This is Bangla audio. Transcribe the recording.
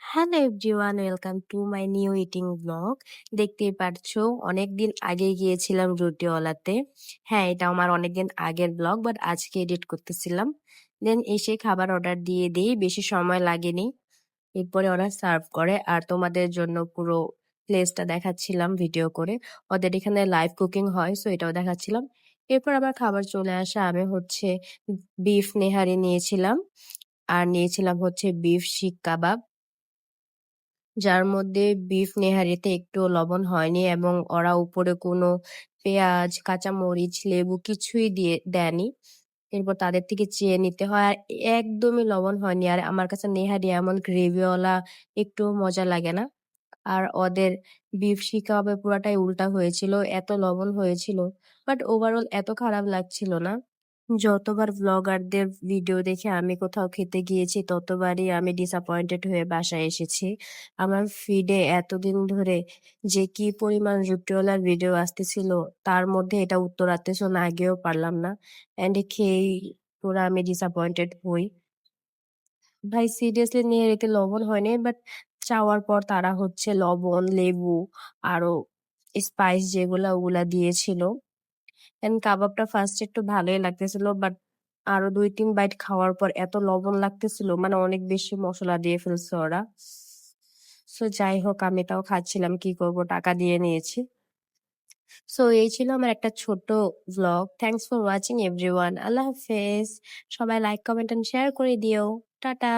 Hello everyone, welcome to my new eating blog. দেখতেই পারছো অনেকদিন আগে গিয়েছিলাম রুটিওয়ালাতে। হ্যাঁ, এটা আমার অনেকদিন আগের ব্লগ, বাট আজকে এডিট করতেছিলাম। দেন এসে খাবার অর্ডার দিয়ে দিই, বেশি সময় লাগেনি। এরপরে ওরা সার্ভ করে আর তোমাদের জন্য পুরো প্লেসটা দেখাচ্ছিলাম ভিডিও করে। ওদের এখানে লাইভ কুকিং হয়, সো এটাও দেখাচ্ছিলাম। এরপর আবার খাবার চলে আসে। আমি বিফ নেহারি নিয়েছিলাম, আর নিয়েছিলাম বিফ শিক কাবাব, যার মধ্যে বিফ নেহারিতে একটু লবণ হয়নি এবং ওরা উপরে কোনো পেঁয়াজ, কাঁচামরিচ, লেবু কিছুই দেয়নি। এরপর তাদের থেকে চেয়ে নিতে হয়, আর একদমই লবণ হয়নি। আর আমার কাছে নেহারি এমন গ্রেভিওয়ালা একটু মজা লাগে না। আর ওদের বিফ শিক কাবাবে পুরাটাই উল্টা হয়েছিল, এত লবণ হয়েছিল। বাট ওভারঅল এত খারাপ লাগছিল না। যতবার ভ্লগারদের ভিডিও দেখে আমি কোথাও খেতে গিয়েছি, ততবারই আমি ডিসঅ্যাপয়েন্টেড হয়ে বাসায় এসেছি। আমার ফিডে এতদিন ধরে যে কি পরিমাণ রুটিওয়ালার ভিডিও আসতেছিল, তার মধ্যে এটা উত্তরাতে না গিয়েও পারলাম না। অ্যান্ড খেয়েই পুরো আমি ডিসঅ্যাপয়েন্টেড হই। ভাই সিরিয়াসলি নিয়ে রেখে লবণ হয়নি, বাট চাওয়ার পর তারা লবণ, লেবু, আরো স্পাইস যেগুলা ওগুলা দিয়েছিল। এন্ড কাবাবটা ফার্স্ট একটু ভালোই লাগতেছিল, বাট আরো 2-3 বাইট খাওয়ার পর এত লবণ লাগতেছিল, মানে অনেক বেশি মশলা দিয়ে ফেলছে ওরা। সো যাই হোক, আমি তাও খাচ্ছিলাম, কি করব, টাকা দিয়ে নিয়েছি। সো এই ছিল আমার একটা ছোট vlog. Thanks for watching everyone. আল্লাহ হাফেজ। সবাই লাইক, কমেন্ট এন্ড শেয়ার করে দিও। টাটা।